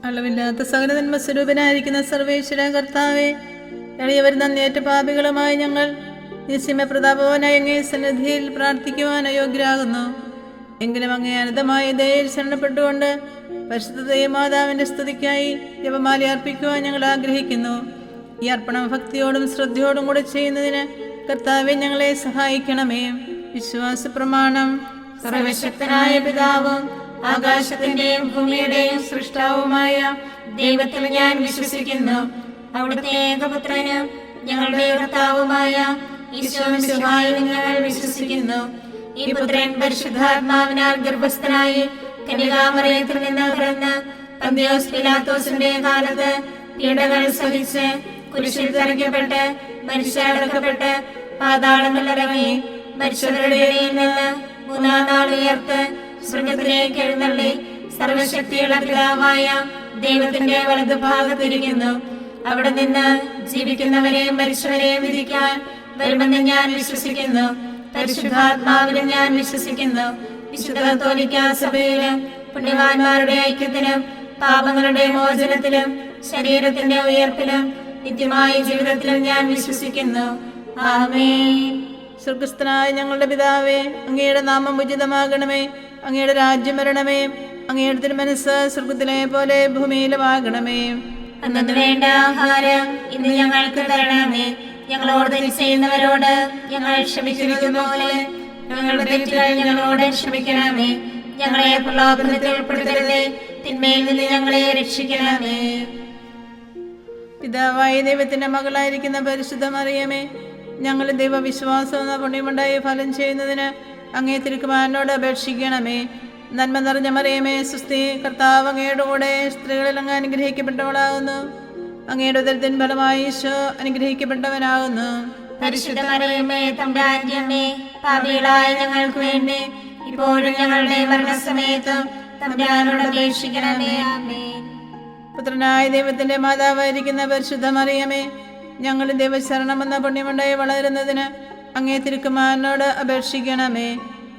അളവില്ലാത്ത സകല നന്മ സ്വരൂപനായിരിക്കുന്ന സർവേശ്വര കർത്താവെ, എളിയവർ നന്ദിയേറ്റ പാപികളുമായി ഞങ്ങൾ നിസ്യമ പ്രതാപവാനായ അങ്ങേ സന്നിധിയിൽ പ്രാർത്ഥിക്കുവാൻ അയോഗ്യരാകുന്നു. എങ്കിലും അങ്ങേ അനന്തമായ ദയയിൽ ശരണപ്പെട്ടുകൊണ്ട് പരിശുദ്ധ ദൈവമാതാവിന്റെ സ്തുതിക്കായി ജപമാല അർപ്പിക്കുവാൻ ഞങ്ങൾ ആഗ്രഹിക്കുന്നു. ഈ അർപ്പണം ഭക്തിയോടും ശ്രദ്ധയോടും കൂടെ ചെയ്യുന്നതിന് കർത്താവെ ഞങ്ങളെ സഹായിക്കണമേ. വിശ്വാസ പ്രമാണം. സർവശക്തനായ പിതാവും ആകാശത്തിന്റെയും ഭൂമിയുടെയും സൃഷ്ടാവുമായ ദൈവത്തിൽ ഞാൻ വിശ്വസിക്കുന്നു. അവിടുത്തെ ഏകപുത്രനും ഞങ്ങളുടെ കർത്താവുമായ ഈശോമിശിഹായിൽ ഞങ്ങൾ വിശ്വസിക്കുന്നു. ഈ പുത്രൻ പരിശുദ്ധാത്മാവിനാൽ ഗർഭസ്ഥനായി കന്യകാമറിയത്തിൽ നിന്ന് പിറന്ന് പന്തിയോസ് പിലാത്തോസിന്റെ കാലത്ത് പീഡകൾ സഹിച്ച് കുരിശിൽ തറയ്ക്കപ്പെട്ട് മരിച്ചടക്കപ്പെട്ട് പാതാളങ്ങളിലിറങ്ങി മരിച്ചവരുടെ ഇടയിൽ നിന്ന് മൂന്നാം നാൾ ഉയർത്ത് സ്വർഗത്തിലേക്ക് എഴുന്നള്ളി സർവശക്തിയുള്ള പിതാവായ ദൈവത്തിന്റെ വലതുഭാഗത്തിരിക്കുന്നു. അവിടെ നിന്ന് ജീവിക്കുന്നവരെയും മരിച്ചവരെയും വിധിക്കാൻ വരുമെന്ന് ഞാൻ വിശ്വസിക്കുന്നു. പരിശുദ്ധാത്മാവിലും ഞാൻ വിശ്വസിക്കുന്നു. വിശുദ്ധ കത്തോലിക്കാ സഭയിലും പുണ്യവാന്മാരുടെ ഐക്യത്തിലും പാപങ്ങളുടെ മോചനത്തിലും ശരീരത്തിന്റെ ഉയർപ്പിലും നിത്യമായ ജീവിതത്തിലും ഞാൻ വിശ്വസിക്കുന്നു. ആമേൻ. സ്വർഗസ്ഥനായ ഞങ്ങളുടെ പിതാവേ, അങ്ങയുടെ നാമം ഉചിതമാകണമേ. അങ്ങയുടെ രാജ്യം വരണമേ. അങ്ങയുടെ തിരുമനസ്സ് സ്വർഗത്തിലെ പോലെ ഭൂമിയിലുമാകണമേ. അന്നു വേണ്ട ആഹാരം ഇന്ന് ഞങ്ങൾക്ക് തരണമേ. ഞങ്ങളോട് തെറ്റ് ചെയ്യുന്നവരോട് ഞങ്ങൾ ക്ഷമിച്ചിരിക്കുന്ന പോലെ ഞങ്ങളുടെ തെറ്റുകൾ ഞങ്ങളോട് ക്ഷമിക്കണമേ. ഞങ്ങളെ പ്രലോഭനത്തിൽ ഉൾപ്പെടുത്തരുതേ, തിന്മയിൽ നിന്ന് ഞങ്ങളെ രക്ഷിക്കണമേ. പിതാവായ ദൈവത്തിന്റെ മകളായിരിക്കുന്ന പരിശുദ്ധ മറിയമേ, ഞങ്ങൾ ദൈവവിശ്വാസം എന്ന പുണ്യമുണ്ടായി ഫലം ചെയ്യുന്നതിന് അങ്ങേ തിരുക്കുമാരനോട് അപേക്ഷിക്കണമേ. നന്മ നിറഞ്ഞ മറിയമേ, സുസ്ഥി, കർത്താവ് അങ്ങയുടെ കൂടെ സ്ത്രീകളിൽ അങ്ങ് അനുഗ്രഹിക്കപ്പെട്ടവളാകുന്നു. അങ്ങയുടെ ഉദരത്തിൻ ഫലമായി ഈശോ അനുഗ്രഹിക്കപ്പെട്ടവനാകുന്നു. പരിശുദ്ധ മറിയമേ, തമ്പുരാന്റെ അമ്മേ, പാപികളായ ഞങ്ങൾക്ക് വേണ്ടി ഇപ്പോഴും ഞങ്ങളുടെ മരണസമയത്തും തമ്പുരാനോട് അപേക്ഷിക്കണമേ. ആമേൻ. പുത്രനായ ദൈവത്തിന്റെ മാതാവായിരിക്കുന്ന പരിശുദ്ധ മറിയമേ, ഞങ്ങൾ ദൈവശരണമെന്ന പുണ്യമുണ്ടായി വളരുന്നതിന് അങ്ങേ തിരുക്കുമാരനോട് അപേക്ഷിക്കണമേ.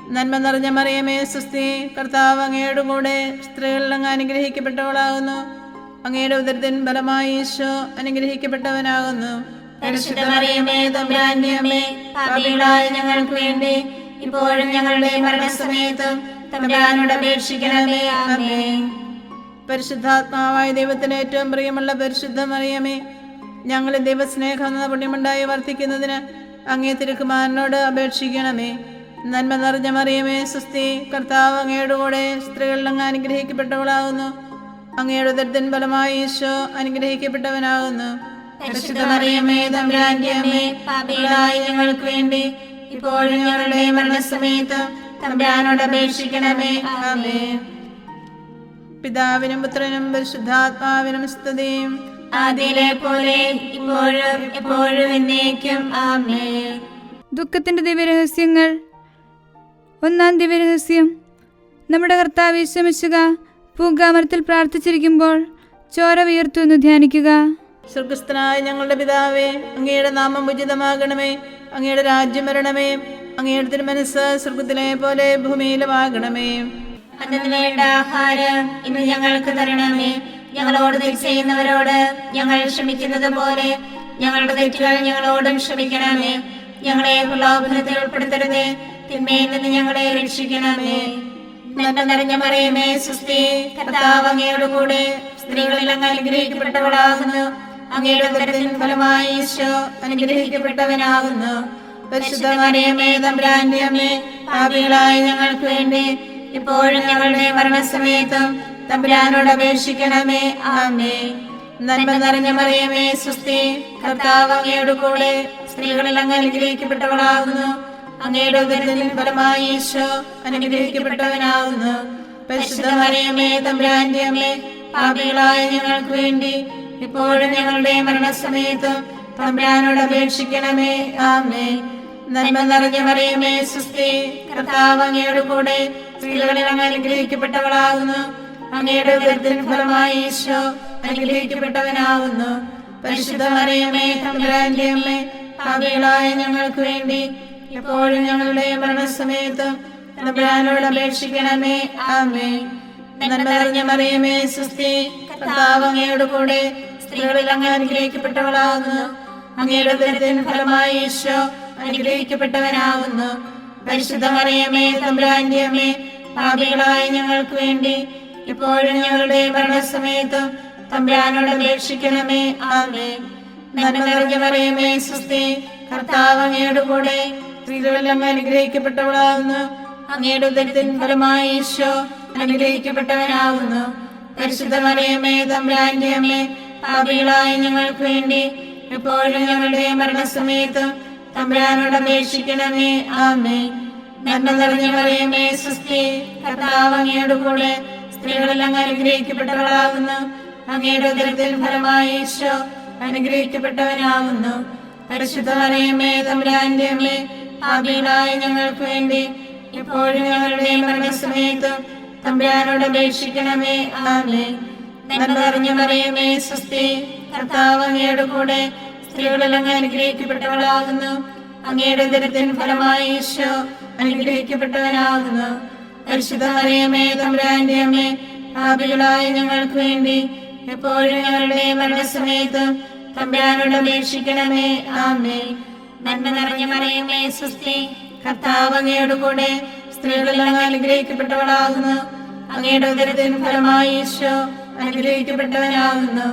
നന്മ നിറഞ്ഞ മറിയമേ, സുസ്ഥി, കർത്താവ് അങ്ങയുടെ കൂടെ സ്ത്രീകളിൽ അങ്ങ് അനുഗ്രഹിക്കപ്പെട്ടവളാകുന്നു. അങ്ങയുടെ ഉദരത്തിൻ ഫലമായി ഈശോ അനുഗ്രഹിക്കപ്പെട്ടവനാകുന്നു. പരിശുദ്ധ മറിയമേ, തമ്പുരാന്റെ അമ്മേ, പാപികളായ ഞങ്ങൾക്ക് വേണ്ടി ഇപ്പോഴും ഞങ്ങളുടെ മരണസമയത്തും തമ്പുരാനോട് അപേക്ഷിക്കണമേ. ആമേൻ. പരിശുദ്ധാത്മാവായ ദൈവത്തിന് ഏറ്റവും പ്രിയമുള്ള പരിശുദ്ധ മറിയമേ, ഞങ്ങൾ ദൈവസ്നേഹം എന്ന പുണ്യമുണ്ടായി വർദ്ധിക്കുന്നതിന് അങ്ങേ തിരുക്കുമാരനോട് അപേക്ഷിക്കണമേ. നന്മ നിറഞ്ഞ മറിയമേ, സുസ്ഥി, കർത്താവ് അങ്ങയുടെ കൂടെ സ്ത്രീകളിൽ അങ്ങ് അനുഗ്രഹിക്കപ്പെട്ടവളാകുന്നു. അങ്ങയുടെ ഉദരത്തിൻ ഫലമായി ഈശോ അനുഗ്രഹിക്കപ്പെട്ടവനാകുന്നു. പരിശുദ്ധ മറിയമേ, തമ്പുരാന്റെ അമ്മേ, പാപികളായ ഞങ്ങൾക്ക് വേണ്ടി ഇപ്പോഴും ഞങ്ങളുടെ മരണസമയത്തും തമ്പുരാനോട് അപേക്ഷിക്കണമേ. ആമേൻ. പിതാവിനും പുത്രനും പരിശുദ്ധാത്മാവിനും സ്തുതിയും ആദിയിലെ പോലെ ഇപ്പോഴും എപ്പോഴും എന്നേക്കും. ആമേൻ. ദുഃഖത്തിന്റെ ദിവ്യരഹസ്യങ്ങൾ. ഒന്നാം ദിവ്യരഹസ്യം. നമ്മുടെ കർത്താവ് യേശു മിശിഹാ പൂങ്കാമരത്തിൽ പ്രാർത്ഥിച്ചിരിക്കുമ്പോൾ ചോര വിയർത്തു എന്ന് ധ്യാനിക്കുക. സ്വർഗസ്ഥനായ ഞങ്ങളുടെ പിതാവേ, അങ്ങയുടെ നാമം ഉചിതമാകണമേ. അങ്ങയുടെ രാജ്യം വരണമേ. അങ്ങയുടെ തിരുമനസ്സ് സ്വർഗത്തിലെ പോലെ ഭൂമിയിലുമാകണമേ. അന്നു വേണ്ട ആഹാരം ഇന്ന് ഞങ്ങൾക്ക് തരണമേ. ഞങ്ങളോട് തെറ്റ് ചെയ്യുന്നവരോട് ഞങ്ങൾ ക്ഷമിക്കുന്നത് പോലെ ഞങ്ങളുടെ തെറ്റുകൾ ഞങ്ങളോടും ക്ഷമിക്കണമേ. ഞങ്ങളെ പ്രലോഭനത്തിൽ ഉൾപ്പെടുത്തരുതേ, തിന്മയിൽ നിന്ന് ഞങ്ങളെ രക്ഷിക്കണമേ. നന്മ നിറഞ്ഞ മറിയമേ, സുസ്ഥി, കർത്താവ് അങ്ങയുടെ കൂടെ സ്ത്രീകളിൽ അങ്ങ് അനുഗ്രഹിക്കപ്പെട്ടവളാകുന്നു. അങ്ങയുടെ ഉദരത്തിൻ ഫലമായി ഈശോ അനുഗ്രഹിക്കപ്പെട്ടവനാകുന്നു. പരിശുദ്ധ മറിയമേ, തമ്പുരാന്റെ അമ്മേ, പാപികളായ ഞങ്ങൾക്ക് വേണ്ടി ഇപ്പോഴും ഞങ്ങളുടെ മരണസമയത്തും തമ്പുരാനോട് അപേക്ഷിക്കണമേ. ആമേൻ. നന്മ നിറഞ്ഞ മറിയമേ, സുസ്ഥി, കർത്താവ് അങ്ങയുടെ കൂടെ സ്ത്രീകളിൽ അങ്ങ് അനുഗ്രഹിക്കപ്പെട്ടവളാകുന്നു. അങ്ങയുടെ ഉദരത്തിൻ ഫലമായി ഈശോ അനുഗ്രഹിക്കപ്പെട്ടവനാകുന്നു. പരിശുദ്ധ മറിയമേ, തമ്പുരാന്റെ അമ്മേ, പാപികളായ ഞങ്ങൾക്ക് വേണ്ടി ഇപ്പോഴും ഞങ്ങളുടെ മരണസമയത്തും തമ്പുരാനോട് അപേക്ഷിക്കണമേ. ആമേൻ. നന്മ നിറഞ്ഞ മറിയമേ, സുസ്ഥി, കർത്താവ് അങ്ങയുടെ കൂടെ സ്ത്രീകളിൽ അങ്ങ് അനുഗ്രഹിക്കപ്പെട്ടവളാകുന്നു. അങ്ങയുടെ ഉദരത്തിൻ ഫലമായി ഈശോ അനുഗ്രഹിക്കപ്പെട്ടവനാകുന്നു. പരിശുദ്ധ മറിയമേ, തമ്പുരാന്റെ അമ്മേ, പാപികളായ ഞങ്ങൾക്ക് വേണ്ടി ഇപ്പോഴും ഞങ്ങളുടെ മരണസമയത്തും തമ്പുരാനോട് അപേക്ഷിക്കണമേ. ആമേൻ. നന്മ നിറഞ്ഞ മറിയമേ, സുസ്ഥി, കർത്താവ് അങ്ങയുടെ കൂടെ സ്ത്രീകളിൽ അങ്ങ് അനുഗ്രഹിക്കപ്പെട്ടവളാകുന്നു. അങ്ങയുടെ ഉദരത്തിൻ ഫലമായി ഈശോ അനുഗ്രഹിക്കപ്പെട്ടവനാകുന്നു. പരിശുദ്ധ മറിയമേ, തമ്പുരാന്റെ അമ്മേ, പാപികളായ ഞങ്ങൾക്ക് വേണ്ടി ഇപ്പോഴും ഞങ്ങളുടെ മരണസമയത്തും തമ്പുരാനോട് അപേക്ഷിക്കണമേ. ആമേൻ. നന്മ നിറഞ്ഞ മറിയമേ, സ്വസ്തി, കർത്താവ് അങ്ങയുടെ കൂടെ സ്ത്രീകളിൽ അങ്ങ് അനുഗ്രഹിക്കപ്പെട്ടവളാകുന്നു. അങ്ങയുടെ ഉദരത്തിൻ ഫലമായി ഈശോ അനുഗ്രഹിക്കപ്പെട്ടവനാകുന്നു. പരിശുദ്ധ മറിയമേ, തമ്പുരാന്റെ അമ്മേ, പാപികളായ ഞങ്ങൾക്ക് വേണ്ടി എപ്പോഴും ഞങ്ങളുടെ മരണസമയത്തും തമ്പുരാനോട് അപേക്ഷിക്കണമേ. ആമേൻ. നന്മ നിറഞ്ഞ മറിയമേ, സ്വസ്തി, കർത്താവ് അങ്ങയുടെ കൂടെ സ്ത്രീകളിൽ അങ്ങ് അനുഗ്രഹിക്കപ്പെട്ടവളാകുന്നു. അങ്ങയുടെ ഉദരത്തിൻ ഫലമായി ഈശോ അനുഗ്രഹിക്കപ്പെട്ടവനാകുന്നു. പരിശുദ്ധ മറിയമേ, തമ്പുരാന്റെ അമ്മേ, പാപികളായ ഞങ്ങൾക്ക് വേണ്ടി ഇപ്പോഴും ഞങ്ങളുടെ മരണസമയത്തും തമ്പുരാനോട് അപേക്ഷിക്കണമേ. ആമേൻ. നന്മ നിറഞ്ഞ മറിയമേ, സ്വസ്തി, കർത്താവ് അങ്ങയുടെ കൂടെ സ്ത്രീകളിൽ അങ്ങ് അനുഗ്രഹിക്കപ്പെട്ടവളാകുന്നു. അങ്ങയുടെ ഉദരത്തിൻ ഫലമായി ഈശോ അനുഗ്രഹിക്കപ്പെട്ടവനാകുന്നു. പരിശുദ്ധ മറിയമേ, തമ്പുരാന്റെ അമ്മേ, പാപികളായ ഞങ്ങൾക്ക് വേണ്ടി എപ്പോഴും ഞങ്ങളുടെ മരണസമയത്തും തമ്പുരാനോട് അപേക്ഷിക്കണമേ. ആമേൻ. നന്മ നിറഞ്ഞ മറിയമേ, സ്വസ്തി, കർത്താവ് അങ്ങയുടെ കൂടെ സ്ത്രീകളിൽ അങ്ങ് അനുഗ്രഹിക്കപ്പെട്ടവളാകുന്നു. അങ്ങയുടെ ഉദരത്തിൻ ഫലമായി ഈശോ അനുഗ്രഹിക്കപ്പെട്ടവനാകുന്നു.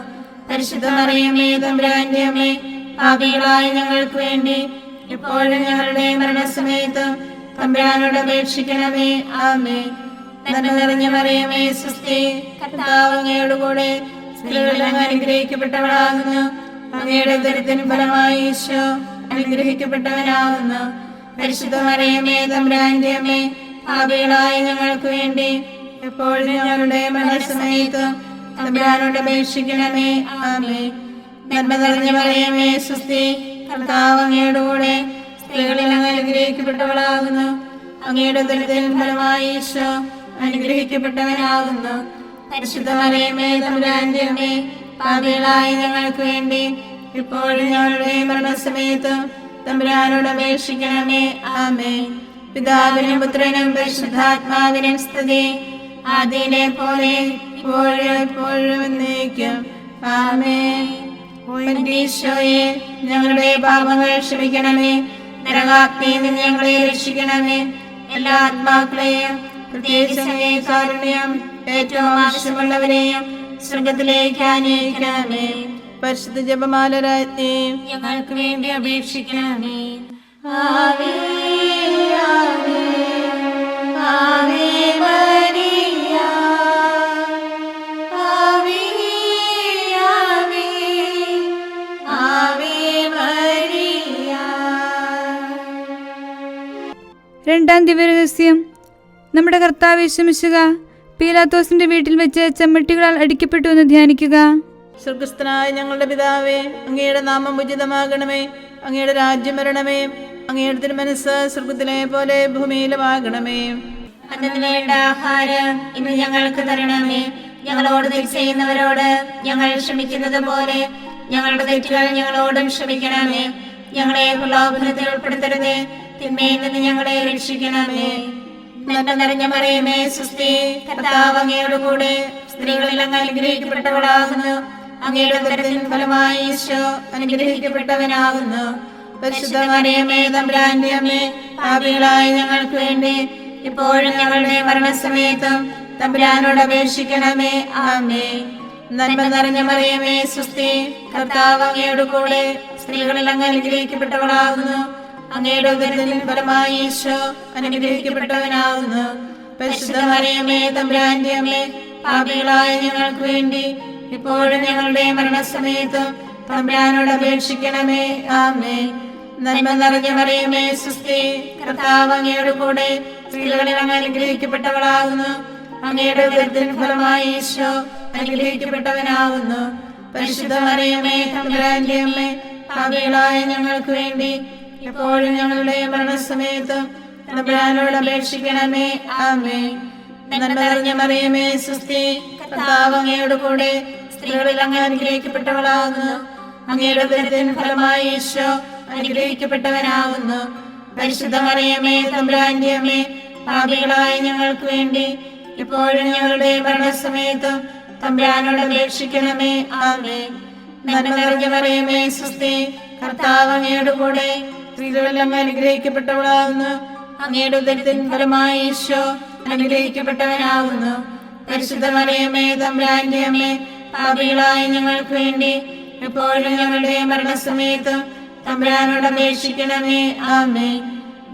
പരിശുദ്ധ മറിയമേ, തമ്പുരാന്റെ അമ്മേ, പാപികളായ ഞങ്ങൾക്ക് വേണ്ടി ഇപ്പോഴും ഞങ്ങളുടെ മരണസമയത്തും തമ്പുരാനോട് അപേക്ഷിക്കണമേ. ആമേൻ. നന്മ നിറഞ്ഞ മറിയമേ, സ്വസ്തി, കർത്താവ് അങ്ങയുടെ കൂടെ സ്ത്രീകളിൽ അങ്ങ് അനുഗ്രഹിക്കപ്പെട്ടവളാകുന്നു. അങ്ങയുടെ ഉദരത്തിൻ ഫലമായി ഈശോ അനുഗ്രഹിക്കപ്പെട്ടവനാകുന്നു. പരിശുദ്ധ മറിയമേ, തമ്പുരാന്റെ അമ്മേ, പാപികളായ ഞങ്ങൾക്ക് വേണ്ടി എപ്പോഴും ഞങ്ങളുടെ മരണസമയത്തും തമ്പുരാനോട് അപേക്ഷിക്കണമേ. ആമേൻ. നന്മ നിറഞ്ഞ മറിയമേ, സ്വസ്തി, കർത്താവ് അങ്ങയുടെ കൂടെ സ്ത്രീകളിൽ അങ്ങ് അനുഗ്രഹിക്കപ്പെട്ടവളാകുന്നു. അങ്ങയുടെ ഉദരത്തിൻ ഫലമായി ഈശോ അനുഗ്രഹിക്കപ്പെട്ടവനാകുന്നു. പരിശുദ്ധ മറിയമേ, തമ്പുരാന്റെ അമ്മേ, പാപികളായ ഞങ്ങൾക്ക് വേണ്ടി ഇപ്പോഴും ഞങ്ങളുടെ മരണസമയത്തും തമ്പുരാനോട് അപേക്ഷിക്കണമേ. ആമേൻ. പിതാവിനും പുത്രനും പരിശുദ്ധാത്മാവിനും സ്തുതി, ആദിയിലെ പോലെ ഇപ്പോഴും എപ്പോഴും എന്നേക്കും. ആമേൻ. ഈശോയെ, ഞങ്ങളുടെ പാപങ്ങൾ ക്ഷമിക്കണമേ. നരകാഗ്നിയിൽ നിന്ന് ഞങ്ങളെ രക്ഷിക്കണമേ. എല്ലാ ആത്മാക്കളെയും പ്രത്യേകിച്ച് അങ്ങേ കാരുണ്യം ഏറ്റവും ആവശ്യമുള്ളവരെയും സ്വർഗത്തിലേക്ക് ആനയിക്കണമേ. പരിശുദ്ധ ജപമാല രാജ്ഞി, ഞങ്ങൾക്ക് വേണ്ടി അപേക്ഷിക്കണമേ. ആവേ ആവേ ആവേ മരിയ, ആവേ ആവേ ആവേ മരിയ. രണ്ടാം ദിവ്യരഹസ്യം. നമ്മുടെ കർത്താവ് യേശുമിശിഹ പീലാത്തോസിന്റെ വീട്ടിൽ വെച്ച് ചെമ്മട്ടികളാൽ അടിക്കപ്പെട്ടു എന്ന് ധ്യാനിക്കുക. സ്വർഗസ്ഥനായ ഞങ്ങളുടെ പിതാവേ, അങ്ങയുടെ നാമം ഉചിതമാകണമേ. അങ്ങയുടെ രാജ്യം വരണമേ. അങ്ങയുടെ തിരുമനസ്സ് സ്വർഗത്തിലെ പോലെ ഭൂമിയിലുമാകണമേ. അന്നു വേണ്ട ആഹാരം ഇന്ന് ഞങ്ങൾക്ക് തരണമേ. ഞങ്ങളോട് തെറ്റ് ചെയ്യുന്നവരോട് ഞങ്ങൾ ക്ഷമിക്കുന്നത് പോലെ ഞങ്ങളുടെ തെറ്റുകൾ ഞങ്ങളോടും ക്ഷമിക്കണമേ. ഞങ്ങളെ പ്രലോഭനത്തിൽ ഉൾപ്പെടുത്തരുതേ, തിന്മയിൽ നിന്ന് ഞങ്ങളെ രക്ഷിക്കണമേ. നന്മ നിറഞ്ഞ മറിയമേ, സ്വസ്തി, കർത്താവ് അങ്ങയുടെ കൂടെ സ്ത്രീകളിൽ അങ്ങ് അനുഗ്രഹിക്കപ്പെട്ടവളാകുന്നു. അങ്ങയുടെ ഉദരത്തിൻ ഫലമായി ഈശോ അനുഗ്രഹിക്കപ്പെട്ടവനാകുന്നു. പരിശുദ്ധ മറിയമേ, തമ്പുരാന്റെ അമ്മേ, പാപികളായ ഞങ്ങൾക്ക് വേണ്ടി ഇപ്പോഴും ഞങ്ങളുടെ മരണസമയത്തും തമ്പുരാനോട് അപേക്ഷിക്കണമേ. ആമേൻ. നന്മ നിറഞ്ഞ മറിയമേ, സ്വസ്തി, കർത്താവ് അങ്ങയുടെ കൂടെ സ്ത്രീകളിൽ അങ്ങ് അനുഗ്രഹിക്കപ്പെട്ടവളാകുന്നു. അങ്ങയുടെ ഉദരത്തിൻ ഫലമായി ഈശോ അനുഗ്രഹിക്കപ്പെട്ടവനാകുന്നു. പരിശുദ്ധ മറിയമേ, തമ്പുരാന്റെ അമ്മേ, പാപികളായ ഞങ്ങൾക്ക് വേണ്ടി ഇപ്പോഴും ഞങ്ങളുടെ മരണസമയത്തും തമ്പുരാനോട് അപേക്ഷിക്കണമേ. ആമേൻ. നന്മ നിറഞ്ഞ മറിയമേ, സ്വസ്തി, കർത്താവ് അങ്ങയുടെ കൂടെ സ്ത്രീകളിൽ അങ്ങ് അനുഗ്രഹിക്കപ്പെട്ടവളാകുന്നു. അങ്ങയുടെ ഉദരത്തിൻ ഫലമായി ഈശോ അനുഗ്രഹിക്കപ്പെട്ടവനാകുന്നു. പരിശുദ്ധ മറിയമേ, തമ്പുരാന്റെ അമ്മേ, പാപികളായ ഞങ്ങൾക്ക് വേണ്ടി എപ്പോഴും ഞങ്ങളുടെ മരണസമയത്തും തമ്പുരാനോട് അപേക്ഷിക്കണമേ. ആമേൻ. നന്മ നിറഞ്ഞ മറിയമേ, സ്വസ്തി, കർത്താവ് അങ്ങയുടെ കൂടെ സ്ത്രീകളിൽ അങ്ങ് അനുഗ്രഹിക്കപ്പെട്ടവളാകുന്നു. അങ്ങയുടെ ഉദരത്തിൻ ഫലമായി ഈശോ അനുഗ്രഹിക്കപ്പെട്ടവനാകുന്നു. പരിശുദ്ധ മറിയമേ, തമ്പുരാന്റെ അമ്മേ, പാപികളായ ഞങ്ങൾക്ക് വേണ്ടി ഇപ്പോഴും ഞങ്ങളുടെ മരണസമയത്തും തമ്പുരാനോട് അപേക്ഷിക്കണമേ. ആമേൻ. നന്മ നിറഞ്ഞ മറിയമേ സ്വസ്തി, കർത്താവ് അങ്ങയുടെ കൂടെ സ്ത്രീകളിൽ അങ്ങ് അനുഗ്രഹിക്കപ്പെട്ടവളാകുന്നു. അങ്ങയുടെ ഉദരത്തിൻ ഫലമായി ഈശോ അനുഗ്രഹിക്കപ്പെട്ടവനാകുന്നു. പരിശുദ്ധ മറിയമേ തമ്പുരാന്റെ അമ്മേ, പാപികളായ ഞങ്ങൾക്ക് വേണ്ടി എപ്പോഴും ഞങ്ങളുടെ മരണസമയത്ത് തമ്പുരാനോട് അപേക്ഷിക്കണമേ. ആമേൻ.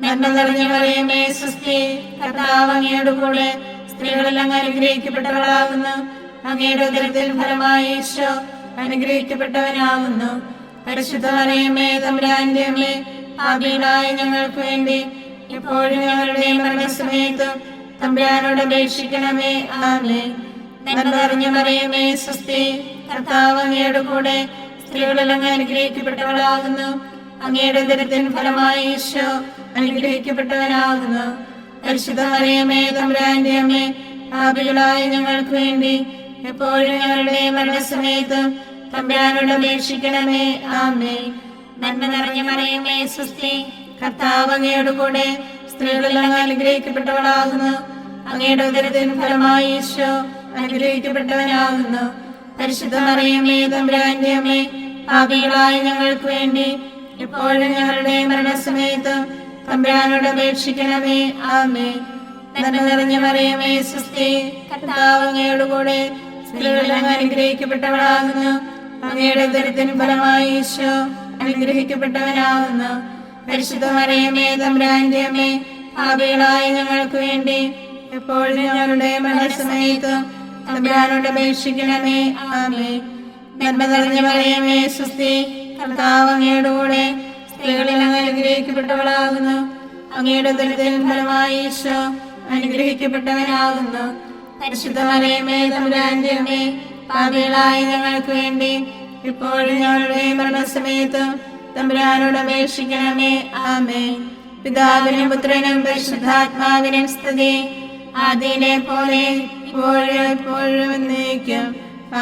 നന്മ നിറഞ്ഞ മറിയമേ സ്വസ്തി, കർത്താവ് അങ്ങയുടെ കൂടെ സ്ത്രീകളിൽ അങ്ങ് അനുഗ്രഹിക്കപ്പെട്ടവളാകുന്നു. അങ്ങയുടെ ഉദരത്തിൻ ഫലമായി ഈശോ അനുഗ്രഹിക്കപ്പെട്ടവനാകുന്നു. പരിശുദ്ധ മറിയമേ തമ്പുരാന്റെ അമ്മേ, പാപികളായ ഞങ്ങൾക്ക് വേണ്ടി എപ്പോഴും ഞങ്ങളുടെ മരണസമയത്ത് തമ്പുരാനോട് അപേക്ഷിക്കണമേ. ആമേൻ. നന്മ നിറഞ്ഞ മറിയമേ സ്വസ്തി, കർത്താവ് അങ്ങയുടെ കൂടെ സ്ത്രീകളിൽ അങ്ങ് അനുഗ്രഹിക്കപ്പെട്ടവളാകുന്നു. അങ്ങയുടെ ഉദരത്തിൻ ഫലമായി ഈശോ അനുഗ്രഹിക്കപ്പെട്ടവനാകുന്നു. പരിശുദ്ധ മറിയമേ തമ്പുരാന്റെ അമ്മേ, പാപികളായ ഞങ്ങൾക്ക് വേണ്ടി എപ്പോഴും ഞങ്ങളുടെ മരണസമയത്ത് തമ്പുരാനോട് അപേക്ഷിക്കണമേ. ആമേൻ. നന്മ നിറഞ്ഞ മറിയമേ സ്വസ്തി, കർത്താവ് അങ്ങയുടെ കൂടെ സ്ത്രീകളിൽ അങ്ങ് അനുഗ്രഹിക്കപ്പെട്ടവളാകുന്നു. അങ്ങയുടെ ഉദരത്തിൻ ഫലമായി ഈശോ അനുഗ്രഹിക്കപ്പെട്ടവനാകുന്നു. പരിശുദ്ധ മറിയമേ തമ്പുരാന്റെ അമ്മേ, പാപികളായ ഞങ്ങൾക്ക് വേണ്ടി എപ്പോഴും ഞങ്ങളുടെ മരണസമയത്ത് തമ്പുരാനോട് അപേക്ഷിക്കണമേ. ആമേൻ. നന്മ നിറഞ്ഞ മറിയമേ സ്വസ്തി, കർത്താവ് അങ്ങയുടെ കൂടെ സ്ത്രീകളിൽ അങ്ങ് അനുഗ്രഹിക്കപ്പെട്ടവളാകുന്നു. അങ്ങയുടെ ഉദരത്തിൻ ഫലമായി ഈശോ അനുഗ്രഹിക്കപ്പെട്ടവനാകുന്നു. പരിശുദ്ധ മറിയമേ തമ്പുരാന്റെ അമ്മേ, പാപികളായ ഞങ്ങൾക്ക് വേണ്ടി എപ്പോഴും ഞങ്ങളുടെ മരണസമയത്ത് തമ്പുരാനോട് അപേക്ഷിക്കണമേ. ആമേൻ. നന്മ നിറഞ്ഞ മറിയമേ സ്വസ്തി, കർത്താവ് അങ്ങയുടെ കൂടെ സ്ത്രീകളിൽ അങ്ങ് അനുഗ്രഹിക്കപ്പെട്ടവളാകുന്നു. അങ്ങയുടെ ഉദരത്തിൻ ഫലമായി ഈശോ അനുഗ്രഹിക്കപ്പെട്ടവനാകുന്നു. പരിശുദ്ധ മറിയമേ തമ്പുരാന്റെ അമ്മേ, പാപികളായ ഞങ്ങൾക്ക് വേണ്ടി ഇപ്പോഴും ഞങ്ങളുടെ മരണസമയത്ത് തമ്പുരാനോട് അപേക്ഷിക്കണമേ. ആമേൻ. പിതാവിനും പുത്രനും പരിശുദ്ധാത്മാവിനും സ്തുതി, ആദിയിലെ പോലെ ഇപ്പോഴും എപ്പോഴും എന്നേക്കും.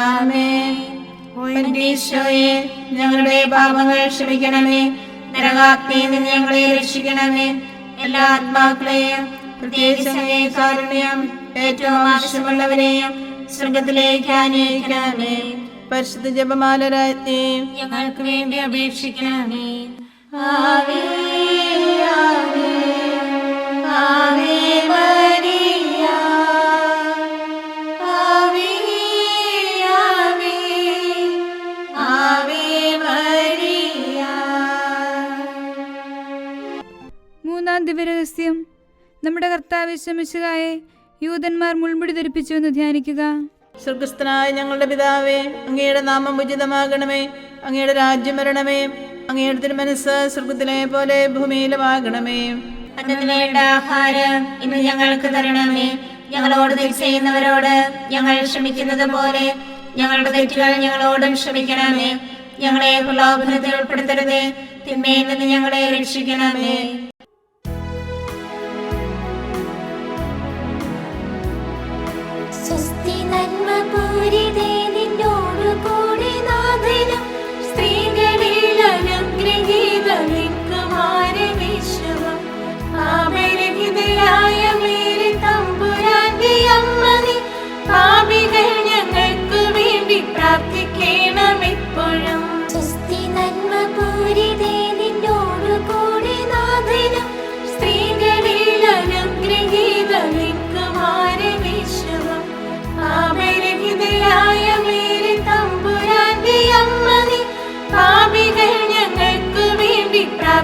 ആമേൻ. ഈശോയെ, ഞങ്ങളുടെ പാപങ്ങൾ ക്ഷമിക്കണമേ. നരകാഗ്നിയിൽ നിന്ന് ഞങ്ങളെ രക്ഷിക്കണമേ. എല്ലാ ആത്മാക്കളെയും പ്രത്യേകിച്ച് കാരുണ്യം ഏറ്റവും ആവശ്യമുള്ളവരെയും സ്വർഗത്തിലേക്ക് ആനയിക്കണമേ. പരിശുദ്ധ ജപമാല രാജ്ഞി, ഞങ്ങൾക്ക് വേണ്ടി അപേക്ഷിക്കണമേ. ആവേ ആവേ ആവേ മരിയ, ആവേ ആവേ ആവേ മരിയ. മൂന്നാം ദിവ്യരഹസ്യം, നമ്മുടെ കർത്താവ് ശമിശുഹായെ യൂതന്മാർ മുൾമുടി ധരിപ്പിച്ചു എന്ന് ധ്യാനിക്കുക. സ്വർഗസ്ഥനായ ഞങ്ങളുടെ പിതാവേ, അങ്ങയുടെ നാമം ഉചിതമാകണമേ. അങ്ങയുടെ രാജ്യം വരണമേ. അങ്ങയുടെ തിരുമനസ്സ് സ്വർഗത്തിലെ പോലെ ഭൂമിയിലുമാകണമേ. അന്നന്ന് വേണ്ട ആഹാരം ഇന്ന് ഞങ്ങൾക്ക് തരണമേ. ഞങ്ങളോട് തെറ്റ് ചെയ്യുന്നവരോട് ഞങ്ങൾ ക്ഷമിക്കുന്നത് പോലെ ഞങ്ങളുടെ തെറ്റുകൾ ഞങ്ങളോടും ക്ഷമിക്കണമേ. ഞങ്ങളെ പ്രലോഭനത്തിൽ ഉൾപ്പെടുത്തരുതേ, തിന്മയിൽ നിന്ന് ഞങ്ങളെ രക്ഷിക്കണമേ. സ്വസ്തി നന്മ പൂരിതേ നിന്നോടു കൂടെ നാഥനും സ്ത്രീകളിൽ അനുഗ്രഹീതനിൻ കുമാരനീശുവും പാപരഹിതയായ മേരി തമ്പുരാന്റെ അമ്മ നീ പാപികൾ ഞങ്ങൾക്ക് വേണ്ടി പ്രാർത്ഥിക്കണമെപ്പോഴും. സ്വസ്തി നന്മ പൂരിതേ നിന്നോടു കൂടെ നാഥനും സ്ത്രീകളിൽ അനുഗ്രഹീതനിൻ കുമാരനീശുവും പാപരഹിതയായ മേരി തമ്പുരാന്റെ അമ്മ നീ പാപികൾ ഞങ്ങൾക്ക് വേണ്ടി പ്രാർത്ഥിക്കണമെപ്പോഴും.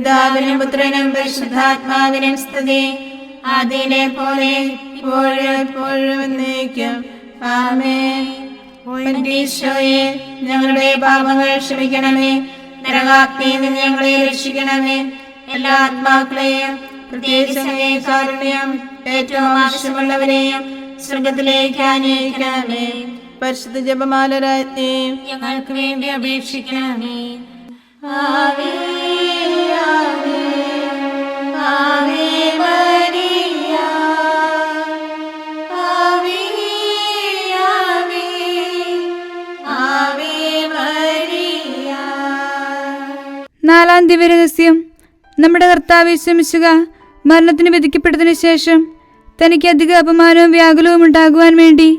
പിതാവിനും പുത്രനും പരിശുദ്ധാത്മാവിനും സ്തുതി. ആദിയിലെ പോലെ ഇപ്പോഴും എപ്പോഴും എന്നേക്കും. ആമേൻ. ഈശോയെ, ഞങ്ങളുടെ പാപങ്ങൾ ക്ഷമിക്കണമേ. നരകാഗ്നിയിൽ നിന്ന് ഞങ്ങളെ രക്ഷിക്കണമേ. എല്ലാ ആത്മാക്കളെയും, പ്രത്യേകിച്ച് അങ്ങേ കാരുണ്യം ഏറ്റവും ആവശ്യമുള്ളവരെയും സ്വർഗത്തിലേക്ക് ആനയിക്കണമേ. പരിശുദ്ധ ജപമാല രാജ്ഞി, ഞങ്ങൾക്ക് വേണ്ടി അപേക്ഷിക്കണമേ. ആവേ ആവേ ആവേ മരിയ, ആവേ ആവേ ആവേ മരിയ. നാലാം ദിവ്യരഹസ്യം. നമ്മുടെ കർത്താവ് യേശുമിശിഹ മരണത്തിന് വിധിക്കപ്പെട്ടതിനു ശേഷം തനിക്ക് അധിക അപമാനവും വ്യാകുലവും ഉണ്ടാകുവാൻ വേണ്ടി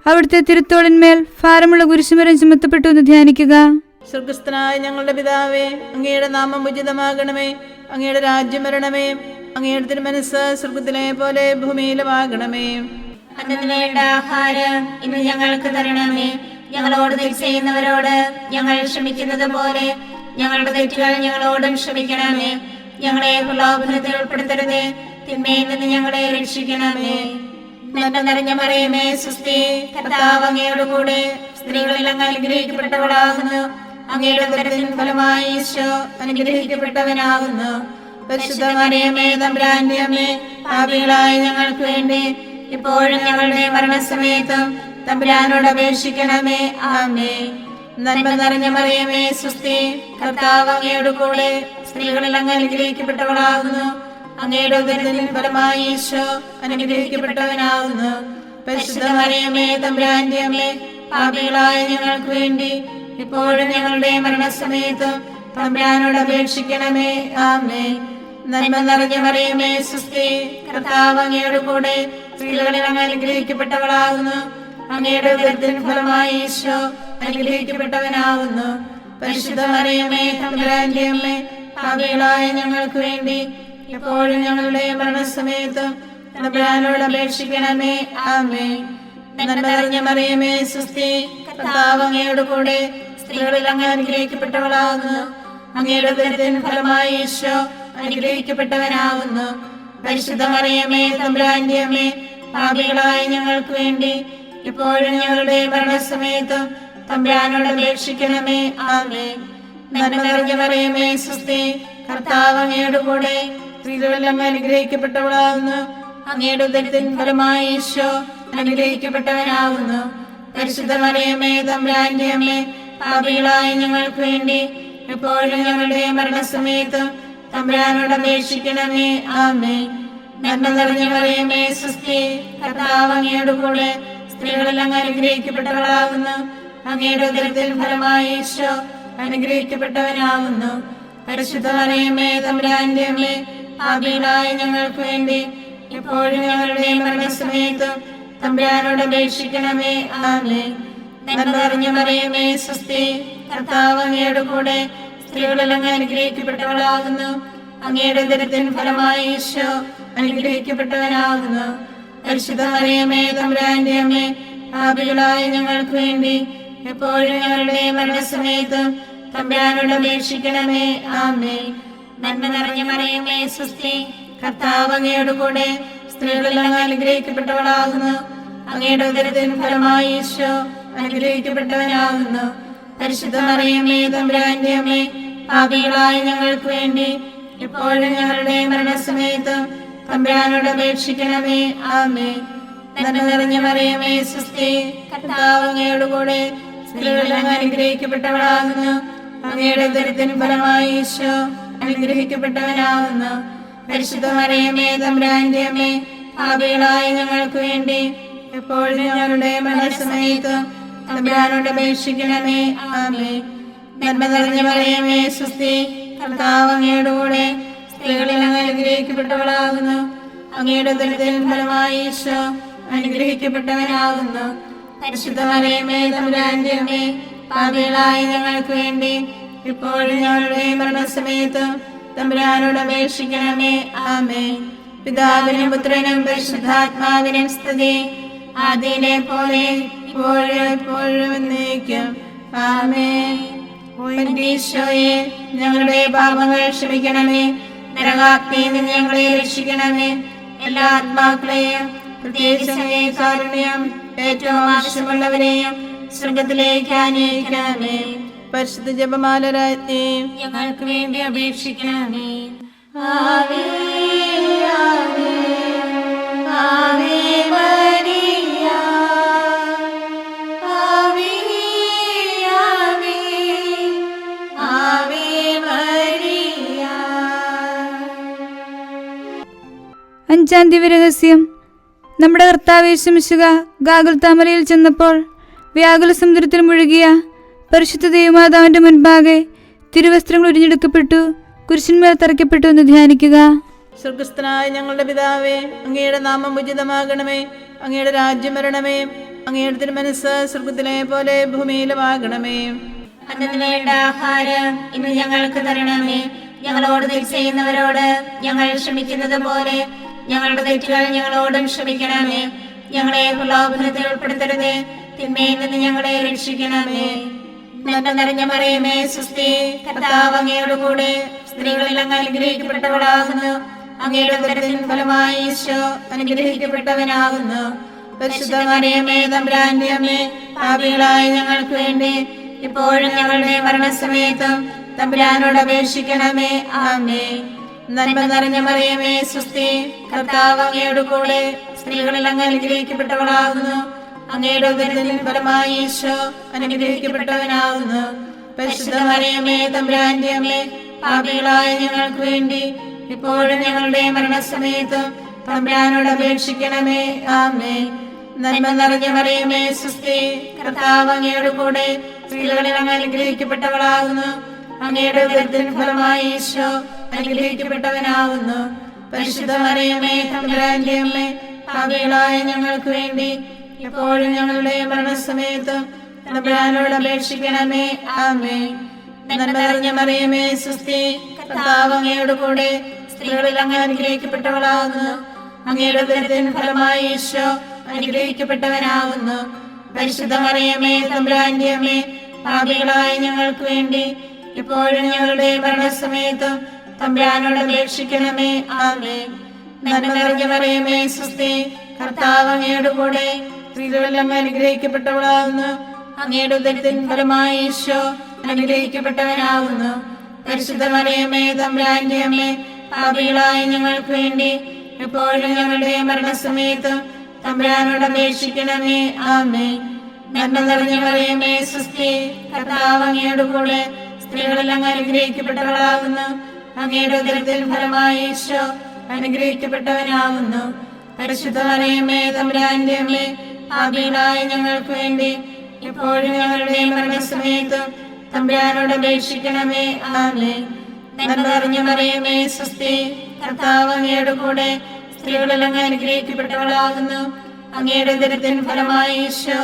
അവിടുത്തെ തിരുത്തോളിന്മേൽ ഭാരമുള്ള കുരിശുമരം ചുമത്തപ്പെട്ടു എന്ന് ധ്യാനിക്കുക. സ്വർഗസ്ഥനായ ഞങ്ങളുടെ പിതാവേ, അങ്ങയുടെ നാമം ഉചിതമാകണമേ. അങ്ങയുടെ രാജ്യം വരണമേ. അങ്ങയുടെ തിരുമനസ്സ് സ്വർഗത്തിലെ പോലെ ഭൂമിയിലുമാകണമേ. അന്നു വേണ്ട ആഹാരം ഇന്ന് ഞങ്ങൾക്ക് തരണമേ. ഞങ്ങളോട് തെറ്റ് ചെയ്യുന്നവരോട് ഞങ്ങൾ ക്ഷമിക്കുന്നത് പോലെ ഞങ്ങളുടെ തെറ്റുകൾ ഞങ്ങളോടും ക്ഷമിക്കണമേ. ഞങ്ങളെ പ്രലോഭനത്തിൽ ഉൾപ്പെടുത്തരുതേ, തിന്മയിൽ നിന്ന് ഞങ്ങളെ രക്ഷിക്കണമേ. നന്മ നിറഞ്ഞ മറിയമേ, സ്വസ്തി, കർത്താവ് അങ്ങയോട് കൂടെ സ്ത്രീകളിൽ അങ്ങ് അനുഗ്രഹിക്കപ്പെട്ടവളാകുന്നു. അങ്ങയുടെ ഉദരത്തിൻ ഫലമായി ഈശോ അനുഗ്രഹിക്കപ്പെട്ടവനാകുന്നു. പരിശുദ്ധ മറിയമേ, തമ്പുരാന്റെ അമ്മേ, പാപികളായ ഞങ്ങൾക്ക് വേണ്ടി ഇപ്പോഴും ഞങ്ങളുടെ മരണസമയത്തും തമ്പുരാനോട് അപേക്ഷിക്കണമേ. ആമേൻ. നന്മ നിറഞ്ഞ മറിയമേ, സ്വസ്തി, കർത്താവ് അങ്ങയോട് കൂടെ സ്ത്രീകളിൽ അങ്ങ് അനുഗ്രഹിക്കപ്പെട്ടവളാകുന്നു. അങ്ങയുടെ ഉദരത്തിൻ ഫലമായി ഈശോ അനുഗ്രഹിക്കപ്പെട്ടവനാകുന്നു. പരിശുദ്ധ മറിയമേ, തമ്പുരാന്റെ അമ്മേ, പാപികളായ ഞങ്ങൾക്ക് വേണ്ടി ഇപ്പോഴും ഞങ്ങളുടെ മരണസമയത്തും തമ്പുരാനോട് അപേക്ഷിക്കണമേ. ആമേൻ. നന്മ നിറഞ്ഞ മറിയമേ, സ്വസ്തി, കർത്താവ് അങ്ങയോട് കൂടെ സ്ത്രീകളിൽ അങ്ങ് അനുഗ്രഹിക്കപ്പെട്ടവളാകുന്നു. അങ്ങയുടെ ഉദരത്തിൻ ഫലമായി ഈശോ അനുഗ്രഹിക്കപ്പെട്ടവനാകുന്നു. പരിശുദ്ധ മറിയമേ, തമ്പുരാന്റെ അമ്മേ, പാപികളായ ഞങ്ങൾക്ക് വേണ്ടി ഇപ്പോഴും ഞങ്ങളുടെ മരണസമയത്തും തമ്പുരാനോട് അപേക്ഷിക്കണമേ. ആമേൻ. നന്മ നിറഞ്ഞ മറിയമേ, സ്വസ്തി, കർത്താവ് അങ്ങയോട് കൂടെ സ്ത്രീകളിൽ അങ്ങ് അനുഗ്രഹിക്കപ്പെട്ടവളാകുന്നു. അങ്ങയുടെ ഉദരത്തിൻ ഫലമായി ഈശോ അനുഗ്രഹിക്കപ്പെട്ടവനാകുന്നു. പരിശുദ്ധ മറിയമേ, തമ്പുരാന്റെ അമ്മേ, പാപികളായ ഞങ്ങൾക്ക് വേണ്ടി ഇപ്പോഴും ഞങ്ങളുടെ മരണസമയത്തും തമ്പുരാനോട് അപേക്ഷിക്കണമേ. ആമേൻ. നന്മ നിറഞ്ഞ മറിയമേ, സ്വസ്തി, കർത്താവ് അങ്ങയോട് കൂടെ സ്ത്രീകളിൽ അങ്ങ് അനുഗ്രഹിക്കപ്പെട്ടവളാകുന്നു. അങ്ങയുടെ ഉദരത്തിൻ ഫലമായി ഈശോ അനുഗ്രഹിക്കപ്പെട്ടവനാകുന്നു. പരിശുദ്ധ മറിയമേ, തമ്പുരാന്റെ അമ്മേ, പാപികളായ ഞങ്ങൾക്ക് വേണ്ടി ഇപ്പോഴും ഞങ്ങളുടെ മരണസമയത്തും തമ്പുരാനോട് അപേക്ഷിക്കണമേ. ആമേൻ. നന്മ നിറഞ്ഞ മറിയമേ, സ്വസ്തി, കർത്താവ് അങ്ങയോട് കൂടെ സ്ത്രീകളിൽ അങ്ങ് അനുഗ്രഹിക്കപ്പെട്ടവളാകുന്നു. അങ്ങയുടെ ഉദരത്തിൻ ഫലമായി ഈശോ അനുഗ്രഹിക്കപ്പെട്ടവനാകുന്നു. പരിശുദ്ധ മറിയമേ, തമ്പുരാന്റെ അമ്മേ, പാപികളായ ഞങ്ങൾക്ക് വേണ്ടി ഇപ്പോഴും ഞങ്ങളുടെ മരണസമയത്തും തമ്പുരാനോട് അപേക്ഷിക്കണമേ. ആമേൻ. നന്മ നിറഞ്ഞ മറിയമേ, സ്വസ്തി, കർത്താവ് അങ്ങയോട് കൂടെ സ്ത്രീകളിൽ അങ്ങ് അനുഗ്രഹിക്കപ്പെട്ടവളാകുന്നു. അങ്ങയുടെ ഉദരത്തിൻ ഫലമായി ഈശോ അനുഗ്രഹിക്കപ്പെട്ടവനാകുന്നു. പരിശുദ്ധ മറിയമേ, തമ്പുരാന്റെ അമ്മേ, പാപികളായ ഞങ്ങൾക്ക് വേണ്ടി എപ്പോഴും ഞങ്ങളുടെ മരണസമയത്തും തമ്പുരാനോട് അപേക്ഷിക്കണമേ. ആമേൻ. നന്മ നിറഞ്ഞ മറിയമേ, സ്വസ്തി, കർത്താവ് അങ്ങയോട് കൂടെ സ്ത്രീകളിൽ അങ്ങ് അനുഗ്രഹിക്കപ്പെട്ടവളാകുന്നു. അങ്ങയുടെ ഉദരത്തിൻ ഫലമായി ഈശോ അനുഗ്രഹിക്കപ്പെട്ടവനാകുന്നു. പരിശുദ്ധ മറിയമേ, തമ്പുരാന്റെ അമ്മേ, പാപികളായ ഞങ്ങൾക്ക് വേണ്ടി എപ്പോഴും ഞങ്ങളുടെ മരണസമയത്തും തമ്പുരാനോട് അപേക്ഷിക്കണമേ. ആമേൻ. നന്മ നിറഞ്ഞ മറിയമേ, സ്വസ്തി, കർത്താവ് അങ്ങയോട് കൂടെ സ്ത്രീകളിൽ അങ്ങ് അനുഗ്രഹിക്കപ്പെട്ടവളാകുന്നു. അങ്ങയുടെ ഉദരത്തിൻ ഫലമായി ഈശോ അനുഗ്രഹിക്കപ്പെട്ടവനാകുന്നു. പരിശുദ്ധ മറിയമേ, തമ്പുരാന്റെ അമ്മേ, പാപികളായ ഞങ്ങൾക്ക് വേണ്ടി എപ്പോഴും ഞങ്ങളുടെ മരണസമയത്തും തമ്പുരാനോട് അപേക്ഷിക്കണമേ. ആമേൻ. നന്മ നിറഞ്ഞ മറിയമേ, സ്വസ്തി, കർത്താവ് അങ്ങയോട് കൂടെ സ്ത്രീകളിൽ അങ്ങ് അനുഗ്രഹിക്കപ്പെട്ടവളാകുന്നു. അങ്ങയുടെ ഉദരത്തിൻ ഫലമായി ഈശോ അനുഗ്രഹിക്കപ്പെട്ടവനാകുന്നു. പരിശുദ്ധ മറിയമേ, തമ്പുരാന്റെ അമ്മേ, പാപികളായ ഞങ്ങൾക്ക് വേണ്ടി ഇപ്പോഴും ഞങ്ങളുടെ മരണസമയത്തും തമ്പുരാനോട് അപേക്ഷിക്കണമേ. ആമേൻ. പിതാവിനും പുത്രനും പരിശുദ്ധാത്മാവിനും സ്തുതി. ആദിയിലെ പോലെ ഇപ്പോഴും എപ്പോഴും എന്നേക്കും. ആമേൻ. ഈശോയെ ഞങ്ങളുടെ പാപങ്ങൾ ക്ഷമിക്കണമേ. നരകാഗ്നിയിൽ നിന്ന് ഞങ്ങളെ രക്ഷിക്കണമേ. എല്ലാ ആത്മാക്കളെയും പ്രത്യേകിച്ച് അങ്ങേ കാരുണ്യം ഏറ്റവും ആവശ്യമുള്ളവരെയും സ്വർഗത്തിലേക്ക് ആനയിക്കണമേ. പരിശുദ്ധ ജപമാല രാജ്ഞി ഞങ്ങൾക്ക് വേണ്ടി അപേക്ഷിക്കണമേ. ആവേ ആവേ ആവേ മരിയ. ആവേ ആവേ ആവേ മരിയ. അഞ്ചാം ദിവ്യരഹസ്യം. നമ്മുടെ കർത്താവ് യേശു മിശിഹ ഗാഗുൽത്താമലയിൽ ചെന്നപ്പോൾ വ്യാകുല സമുദ്രത്തിൽ മുഴുകിയ പരിശുദ്ധ ദൈവമാതാവിന്റെ മുൻപാകെ തിരുവസ്ത്രങ്ങൾ ഉരിഞ്ഞെടുക്കപ്പെട്ടു, കുരിശിന്മേൽ തറയ്ക്കപ്പെട്ടു എന്ന് ധ്യാനിക്കുക. സ്വർഗസ്ഥനായ ഞങ്ങളുടെ പിതാവേ, അങ്ങയുടെ നാമം ഉചിതമാകണമേ. അങ്ങയുടെ രാജ്യം വരണമേ. അങ്ങയുടെ തിരുമനസ്സ് സ്വർഗത്തിലെ പോലെ ഭൂമിയിലുമാകണമേ. അന്നു വേണ്ട ആഹാരം ഇന്ന് ഞങ്ങൾക്ക് തരണമേ. ഞങ്ങളോട് തെറ്റ് ചെയ്യുന്നവരോട് ഞങ്ങൾ ക്ഷമിക്കുന്നത് പോലെ ഞങ്ങളുടെ തെറ്റുകൾ ഞങ്ങളോടും ക്ഷമിക്കണമേ. ഞങ്ങളെ പ്രലോഭനത്തിൽ ഉൾപ്പെടുത്തരുതേ, തിന്മയിൽ നിന്ന് ഞങ്ങളെ രക്ഷിക്കണമേ. നന്മ നിറഞ്ഞ മറിയമേ, സ്വസ്തി, കർത്താവ് അങ്ങയോട് കൂടെ സ്ത്രീകളിൽ അങ്ങ് അനുഗ്രഹിക്കപ്പെട്ടവളാകുന്നു. അങ്ങയുടെ ഉദരത്തിൻ ഫലമായി ഈശോ അനുഗ്രഹിക്കപ്പെട്ടവനാകുന്നു. പരിശുദ്ധ മറിയമേ, തമ്പുരാന്റെ അമ്മേ, പാപികളായ ഞങ്ങൾക്ക് വേണ്ടി ഇപ്പോഴും ഞങ്ങളുടെ മരണസമയത്തും തമ്പുരാനോട് അപേക്ഷിക്കണമേ. ആമേൻ. നന്മ നിറഞ്ഞ മറിയമേ, സ്വസ്തി, കർത്താവ് അങ്ങയോട് കൂടെ സ്ത്രീകളിൽ അങ്ങ് അനുഗ്രഹിക്കപ്പെട്ടവളാകുന്നു. അങ്ങയുടെ ഉദരത്തിൻ ഫലമായി ഈശോ അനുഗ്രഹിക്കപ്പെട്ടവനാകുന്നു. പരിശുദ്ധ മറിയമേ, തമ്പുരാന്റെ അമ്മേ, പാപികളായ ഞങ്ങൾക്ക് വേണ്ടി ഇപ്പോഴും ഞങ്ങളുടെ മരണസമയത്തും തമ്പുരാനോട് അപേക്ഷിക്കണമേ. ആമേൻ. നന്മ നിറഞ്ഞ മറിയമേ, സ്വസ്തി, കർത്താവ് അങ്ങയോട് കൂടെ സ്ത്രീകളിൽ അങ്ങ് അനുഗ്രഹിക്കപ്പെട്ടവളാകുന്നു. അങ്ങയുടെ ഉദരത്തിൻ ഫലമായി ഈശോ അനുഗ്രഹിക്കപ്പെട്ടവനാകുന്നു. പരിശുദ്ധ മറിയമേ, തമ്പുരാന്റെ അമ്മേ, പാപികളായ ഞങ്ങൾക്ക് വേണ്ടി ഇപ്പോഴും ഞങ്ങളുടെ മരണസമയത്തും തമ്പുരാനോട് അപേക്ഷിക്കണമേ. ആമേൻ. നന്മ നിറഞ്ഞ മറിയമേ, സ്വസ്തി, കർത്താവ് അങ്ങയോട് കൂടെ സ്ത്രീകളിൽ അങ്ങ് അനുഗ്രഹിക്കപ്പെട്ടവളാകുന്നു. അങ്ങയുടെ ഉദരത്തിൻ ഫലമായി ഈശോ അനുഗ്രഹിക്കപ്പെട്ടവനാകുന്നു. പരിശുദ്ധ മറിയമേ, തമ്പുരാന്റെ അമ്മേ, പാപികളായ ഞങ്ങൾക്ക് വേണ്ടി ഇപ്പോഴും ഞങ്ങളുടെ മരണസമയത്തും തമ്പുരാനോട് അപേക്ഷിക്കണമേ. ആമേൻ. നന്മ നിറഞ്ഞ മറിയമേ, സ്വസ്തി, കർത്താവ് അങ്ങയോട് കൂടെ സ്ത്രീകളിൽ അങ്ങ് അനുഗ്രഹിക്കപ്പെട്ടവളാകുന്നു. അങ്ങയുടെ ഉദരത്തിൻ ഫലമായി ഈശോ അനുഗ്രഹിക്കപ്പെട്ടവനാകുന്നു. പരിശുദ്ധ മറിയമേ, തമ്പുരാന്റെ അമ്മേ, പാപികളായ ഞങ്ങൾക്ക് വേണ്ടി ഇപ്പോഴും ഞങ്ങളുടെ മരണസമയത്തും തമ്പുരാനോട് അപേക്ഷിക്കണമേ. ആമേൻ. നന്മ നിറഞ്ഞ മറിയമേ, സ്വസ്തി, കർത്താവ് അങ്ങയോട് കൂടെ സ്ത്രീകളിൽ അങ്ങ് അനുഗ്രഹിക്കപ്പെട്ടവളാകുന്നു. അങ്ങയുടെ ഉദരത്തിൻ ഫലമായി ഈശോ അനുഗ്രഹിക്കപ്പെട്ടവനാകുന്നു. പരിശുദ്ധ മറിയമേ, തമ്പുരാന്റെ അമ്മേ, പാപികളായ ഞങ്ങൾക്ക് വേണ്ടി ഇപ്പോഴും ഞങ്ങളുടെ മരണസമയത്തും തമ്പുരാനോട് അപേക്ഷിക്കണമേ. ആമേൻ. നന്മ നിറഞ്ഞ മറിയമേ, സ്വസ്തി, കർത്താവ് അങ്ങയോട് കൂടെ സ്ത്രീകളിൽ അങ്ങ് അനുഗ്രഹിക്കപ്പെട്ടവളാകുന്നു. അങ്ങയുടെ ഉദരത്തിൻ ഫലമായി ഈശോ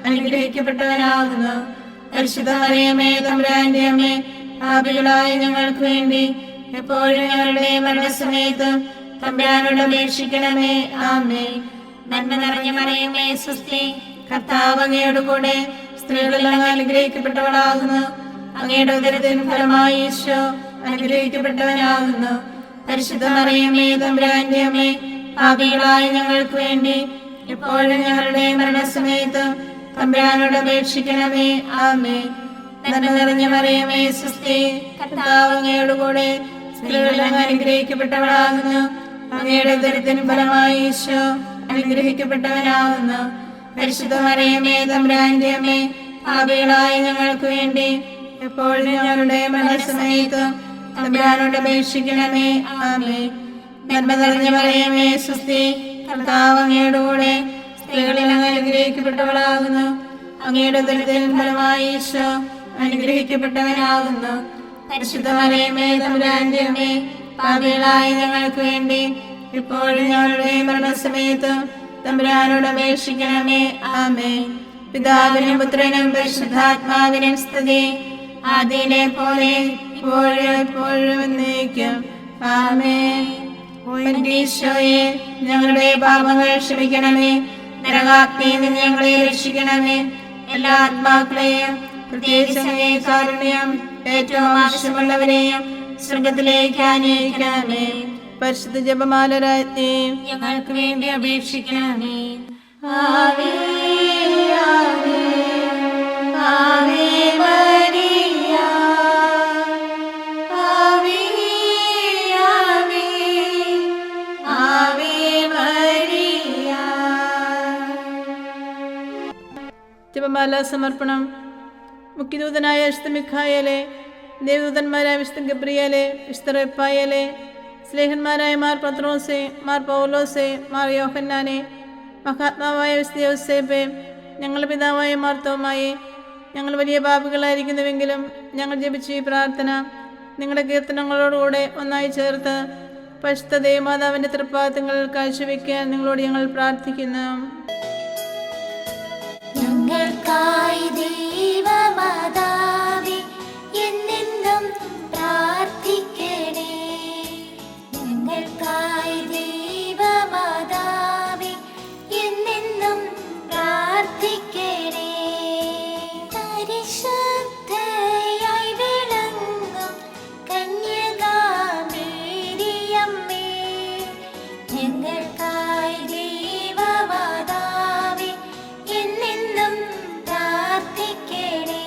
അനുഗ്രഹിക്കപ്പെട്ടവനാകുന്നു. പരിശുദ്ധ മറിയമേ, തമ്പുരാന്റെ അമ്മേ, പാപികളായ ഞങ്ങൾക്ക് വേണ്ടി എപ്പോഴും ഞങ്ങളുടെ മരണസമയത്തും തമ്പുരാനോട് അപേക്ഷിക്കണമേ. ആമേൻ. നന്മ നിറഞ്ഞ മറിയമേ, സ്വസ്തി, കർത്താവ് അങ്ങയോട് കൂടെ സ്ത്രീകളിൽ അങ്ങ് അനുഗ്രഹിക്കപ്പെട്ടവളാകുന്നു. അങ്ങയുടെ ഉദരത്തിൻ ഫലമായി ഈശോ അനുഗ്രഹിക്കപ്പെട്ടവനാകുന്നു. പരിശുദ്ധ മറിയമേ, തമ്പുരാന്റെ അമ്മേ, പാപികളായ ഞങ്ങൾക്ക് വേണ്ടി എപ്പോഴും ഞങ്ങളുടെ മരണസമയത്തും തമ്പുരാനോട് അപേക്ഷിക്കണമേ. ആമേൻ. നന്മ നിറഞ്ഞ മറിയമേ, സ്വസ്തി, കർത്താവ് അങ്ങയോട് കൂടെ സ്ത്രീകളിൽ അങ്ങ് അനുഗ്രഹിക്കപ്പെട്ടവളാകുന്നു. അങ്ങയുടെ ഉദരത്തിൻ ഫലമായി ഈശോ അനുഗ്രഹിക്കപ്പെട്ടവനാകുന്നു. പരിശുദ്ധ മറിയമേ, തമ്പുരാന്റെ അമ്മേ, പാപികളായ ഞങ്ങൾക്ക് വേണ്ടി എപ്പോഴും ഞങ്ങളുടെ മരണസമയത്തും തമ്പുരാനോട് അപേക്ഷിക്കണമേ. ആമേൻ. നന്മ നിറഞ്ഞ മറിയമേ, സ്വസ്തി, കർത്താവ് അങ്ങയോട് കൂടെ സ്ത്രീകളിൽ അങ്ങ് അനുഗ്രഹിക്കപ്പെട്ടവളാകുന്നു. അങ്ങയുടെ ഉദരത്തിൻ ഫലമായി ഈശോ അനുഗ്രഹിക്കപ്പെട്ടവനാകുന്നു. പരിശുദ്ധ മറിയമേ, തമ്പുരാന്റെ അമ്മേ, പാപികളായ ഞങ്ങൾക്ക് വേണ്ടി ഇപ്പോഴും ഞങ്ങളുടെ മരണസമയത്തും തമ്പുരാനോട് അപേക്ഷിക്കണമേ. ആമേൻ. പിതാവിനും പുത്രനും പരിശുദ്ധാത്മാവിനും സ്തുതി, ആദിയിലെ പോലെ ഇപ്പോഴും എപ്പോഴും എന്നേക്കും. ആമേൻ. ഈശോയെ ഞങ്ങളുടെ പാപങ്ങൾ ക്ഷമിക്കണമേ. നരകാഗ്നിയിൽ നിന്ന് ഞങ്ങളെ രക്ഷിക്കണമേ. എല്ലാ ആത്മാക്കളെയും പ്രത്യേകിച്ച് അങ്ങേ കാരുണ്യം ഏറ്റവും ആവശ്യമുള്ളവരെയും സ്വർഗത്തിലേക്ക് ആനയിക്കണമേ. പരിശുദ്ധ ജപമാല രാജ്ഞി ഞങ്ങൾക്ക് വേണ്ടി അപേക്ഷിക്കണമേ. ആവേ ആവേ ആവേ മരിയ ആവേ ആവേ ആവേ മരിയ. ജപമാല സമർപ്പണം. മുഖ്യദൂതനായ വിശുദ്ധ മിഖായേലെ, ദേവദൂതന്മാരായ വിശുദ്ധ ഗബ്രിയേലെ, വിശുദ്ധ റഫായേലെ, സ്ലേഹന്മാരായ മാർ പത്രോസെ, മാർ പൗലോസെ, മാർ യോഹന്നാനെ, മഹാത്മാവായ വിശുദ്ധ യോസേപ്പെ, ഞങ്ങളുടെ പിതാവായ മാർ തോമായെ, ഞങ്ങൾ വലിയ പാപികളായിരിക്കുന്നുവെങ്കിലും ഞങ്ങൾ ജപിച്ച ഈ പ്രാർത്ഥന നിങ്ങളുടെ കീർത്തനങ്ങളോടുകൂടെ ഒന്നായി ചേർത്ത് പരിശുദ്ധ ദേവമാതാവിൻ്റെ തൃപ്പാദങ്ങളിൽ കാഴ്ചവെക്കാൻ നിങ്ങളോട് ഞങ്ങൾ പ്രാർത്ഥിക്കുന്നു. ഞങ്ങൾക്കായി ദൈവമാതാവേ എന്നെന്നും പ്രാർത്ഥിക്കണേ. ഞങ്ങൾക്കായി ദൈവമാതാവേ എന്നെന്നും പ്രാർത്ഥിക്കണേ. പരിശുദ്ധയായി വിളങ്ങും കന്യകാമേരിയമ്മേ, ഞങ്ങൾക്കായി ദൈവമാതാവേ എന്നെന്നും പ്രാർത്ഥിക്കണേ.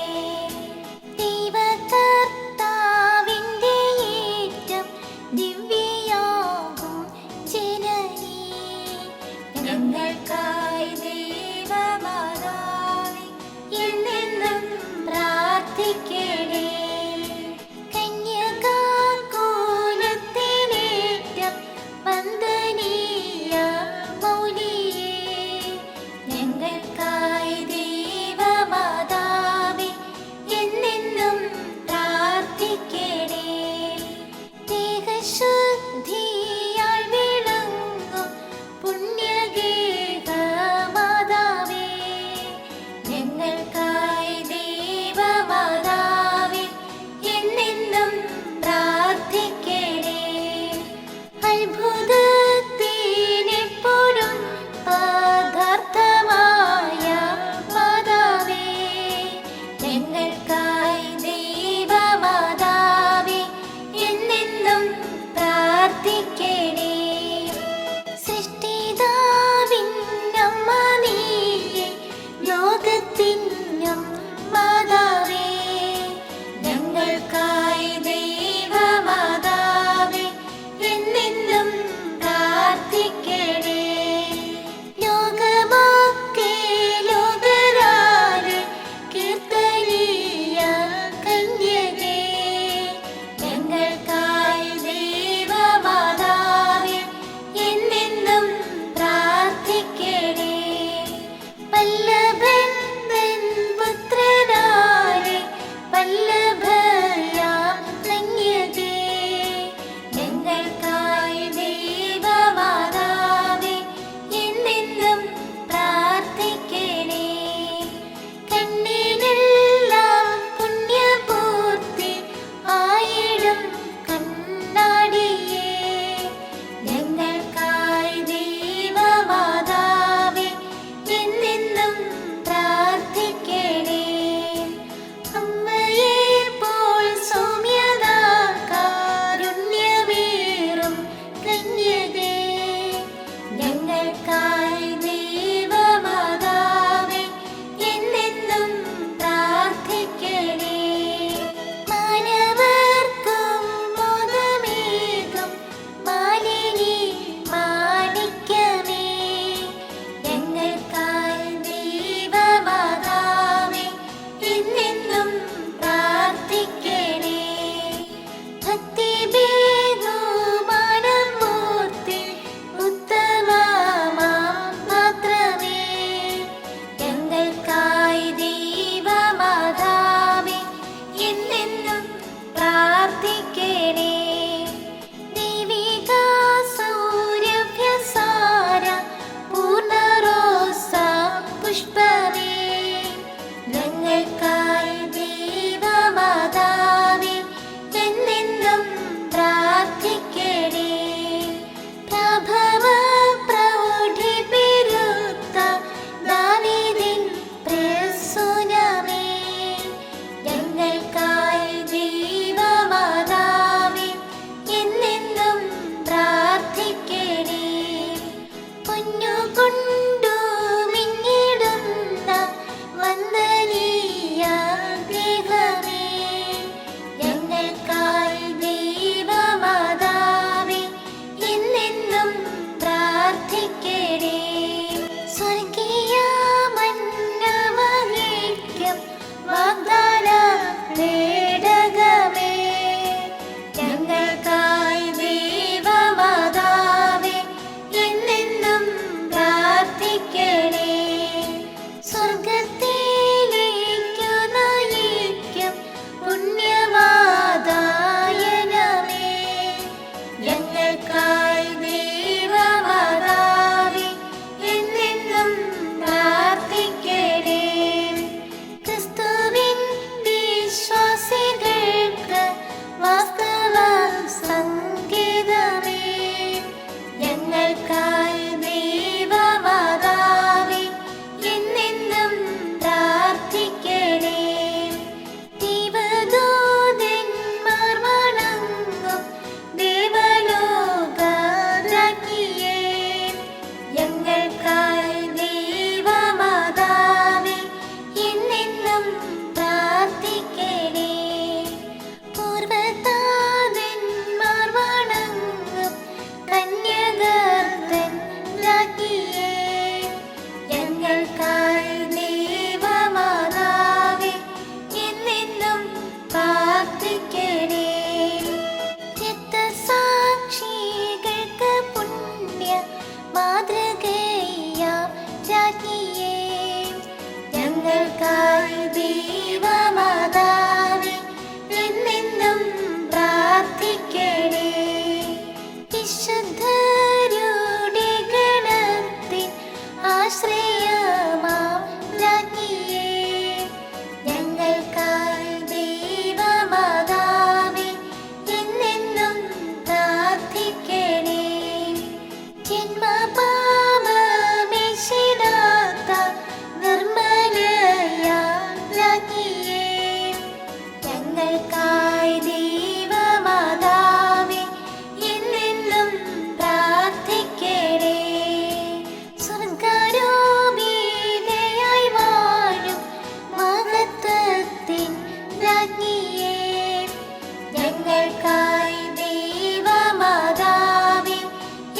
ഞങ്ങൾക്കായി ദൈവമാതാവേ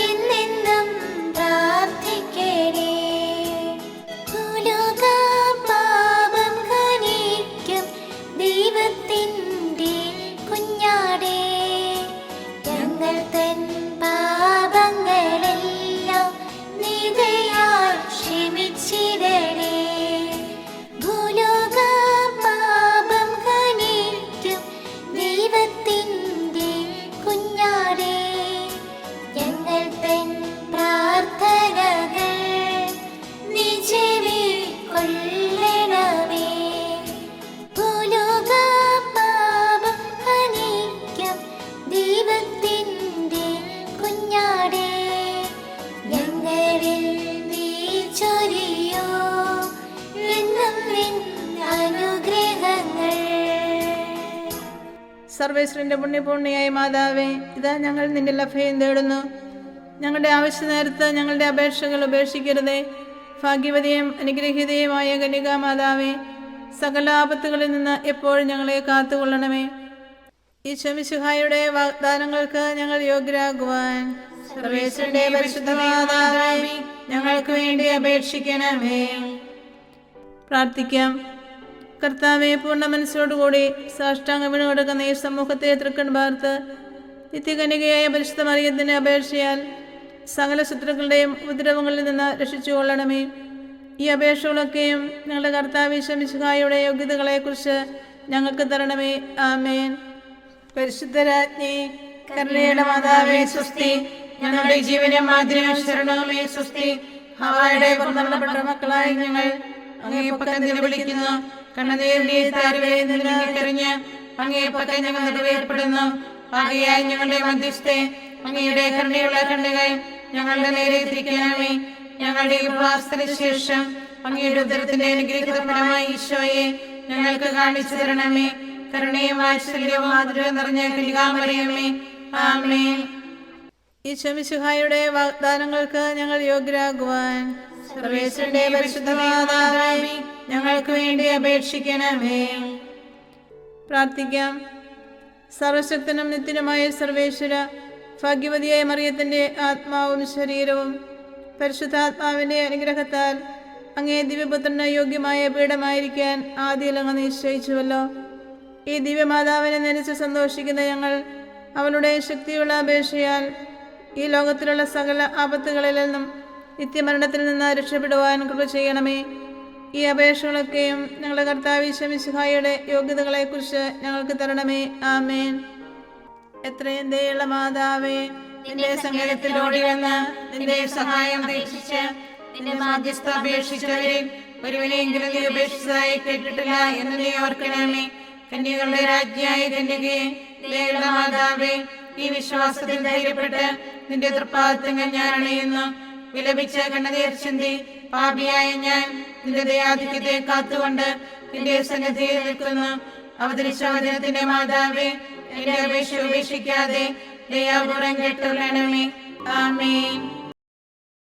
എന്നെന്നും പ്രാർത്ഥിക്കണേ. ഭൂലോക പാപം ഹനിക്കും ദൈവത്തിൻ്റെ കുഞ്ഞാടേ, ഞങ്ങൾ തൻ പാപങ്ങളെല്ലാം നിദയാൽ ക്ഷമിച്ചിടണേ. ഭൂലോക പാപം ഹനിക്കും ദൈവത്തിൻ്റെ കുഞ്ഞാടേ, ഞങ്ങൾ തൻ പ്രാർത്ഥനകൾ നീ ചെവിക്കൊള്ളണമേ. ഭൂലോക പാപം ഹനിക്കും ദൈവത്തിൻ്റെ കുഞ്ഞാടേ, ഞങ്ങളിൽ നീ ചൊരിയോ എന്നും നിൻ അനുഗ്രഹങ്ങൾ. സർവേശ്വരന്റെ പുണ്യപൂർണിയായ മാതാവേ, ഇതാ ഞങ്ങൾ നിന്റെ അഭയം തേടുന്നു. ഞങ്ങളുടെ ആവശ്യ നേരത്ത് ഞങ്ങളുടെ അപേക്ഷകൾ ഉപേക്ഷിക്കരുതേ. ഭാഗ്യവതിയും അനുഗ്രഹീതയുമായ കന്യകാ മാതാവേ, സകല ആപത്തുകളിൽ നിന്ന് എപ്പോഴും ഞങ്ങളെ കാത്തുകൊള്ളണമേ. ഈശോ മിശിഹായുടെ വാഗ്ദാനങ്ങൾക്ക് ഞങ്ങൾ യോഗ്യരാകുവാൻ സർവേശ്വരന്റെ പരിശുദ്ധ മാതാവേ, ഞങ്ങൾക്ക് വേണ്ടി അപേക്ഷിക്കണമേ. പ്രാർത്ഥിക്കാം. കർത്താവെ, പൂർണ്ണ മനസ്സോടുകൂടി സാഷ്ടാംഗം വീണുകൊടുക്കുന്ന ഈ സമൂഹത്തെ തൃക്കൺ പാർത്ത് നിത്യകന്യകയായ പരിശുദ്ധ മറിയത്തിന്റെ അപേക്ഷയാൽ സകല ശത്രുക്കളുടെയും ഉപദ്രവങ്ങളിൽ നിന്ന് രക്ഷിച്ചുകൊള്ളണമേ. ഈ അപേക്ഷകളൊക്കെയും ഞങ്ങളുടെ കർത്താവ് ഈശോ മിശിഹായുടെ യോഗ്യതകളെക്കുറിച്ച് ഞങ്ങൾക്ക് തരണമേ. ആമേൻ. പരിശുദ്ധരാജ്ഞി, കരുണയുടെ മാതാവേ സ്വസ്തി. ഞങ്ങളുടെ ജീവനും മാതിരിയും ശരണവുമേ സ്വസ്തി. ഹവ്വായുടെ പുറന്തള്ളപ്പെട്ട മക്കളായി ഞങ്ങൾ അങ്ങേ പക്കം നിലവിളിക്കുന്നു. കണ്ണുനീരിന്റെ താരുവേ നിലനിൽക്കറിഞ്ഞ് അങ്ങേ പക്കം ഞങ്ങൾ നിറവേർപ്പെടുന്നു. ആകയായി ഞങ്ങളുടെ മധ്യസ്ഥെ അങ്ങയുടെ കരുണയുള്ള കണ്ണുകൾ ഞങ്ങളുടെ നേരെ തിരിക്കണമേ. ഞങ്ങളുടെ ഉപവാസത്തിന് ശേഷം അങ്ങയുടെ ഉദരത്തിന്റെ അനുഗ്രഹിത ഫലമായ ഈശോയെ ഞങ്ങൾക്ക് കാണിച്ചു തരണമേ. കരുണയും വാത്സല്യവും മാധുര്യവും നിറഞ്ഞ കന്യകാമറിയമേ, ആമേൻ. ഈശോ മിശിഹായുടെ വാഗ്ദാനങ്ങൾക്ക് ഞങ്ങൾ യോഗ്യരാകുവാൻ സർവേശ്വരന്റെ പരിശുദ്ധ മാതാവേ, ഞങ്ങൾക്ക് വേണ്ടി അപേക്ഷിക്കണമേ. പ്രാർത്ഥിക്കാം. സർവശക്തനും നിത്യനുമായ സർവേശ്വര, ഭാഗ്യവതിയായ മറിയത്തിന്റെ ആത്മാവും ശരീരവും പരിശുദ്ധാത്മാവിന്റെ അനുഗ്രഹത്താൽ അങ്ങേ ദിവ്യപുത്രന് യോഗ്യമായ പീഠമായിരിക്കാൻ ആദ്യം അങ്ങ് നിശ്ചയിച്ചുവല്ലോ. ഈ ദിവ്യമാതാവിനെ നനച്ച് സന്തോഷിക്കുന്ന ഞങ്ങൾ അവളുടെ ശക്തിയുള്ള അപേക്ഷയാൽ ഈ ലോകത്തിലുള്ള സകല ആപത്തുകളിൽ നിന്നും നിത്യമരണത്തിൽ നിന്ന് രക്ഷപ്പെടുവാൻ കൃപ ചെയ്യണമേ. ഈ അപേക്ഷകളൊക്കെയും ഞങ്ങളുടെ കർത്താവ് ഈശോ മിശിഹായുടെ യോഗ്യതകളെക്കുറിച്ച് ഞങ്ങൾക്ക് തരണമേ. ആമേൻ. എത്രയും ദയുള്ള മാതാവേ, നിന്റെ സങ്കേതത്തിൽ ഓടി വന്ന് നിന്റെ സഹായം അപേക്ഷിച്ച് നിന്റെ മാധ്യസ്ഥ അപേക്ഷിച്ചവരിൽ ഒരുവനെയെങ്കിലും നീ ഉപേക്ഷിച്ചതായി കേട്ടിട്ടില്ല എന്ന് നീ ഓർക്കണമേ. കന്യകളുടെ രാജ്ഞിയായ കന്യകയെ, ദയുള്ള മാതാവേ, ഈ വിശ്വാസത്തിൽ ധൈര്യപ്പെട്ട് നിന്റെ തൃപ്പാദത്തങ്ങൾ ഞാൻ അണയുന്നു. വിലപിച്ച് കണ്ണുനീർ ചിന്തി പാപിയായ ഞാൻ നിന്റെ ദയാധിക്യത്തെ കാത്തുകൊണ്ട് നിന്റെ സന്നിധിയിൽ നിൽക്കുന്നു. അവതരിച്ച വചനത്തിന്റെ മാതാവേ, എന്റെ അപേക്ഷ ഉപേക്ഷിക്കാതെ ദയാപൂർവം കേട്ടുകൊള്ളണമേ. ആമേൻ.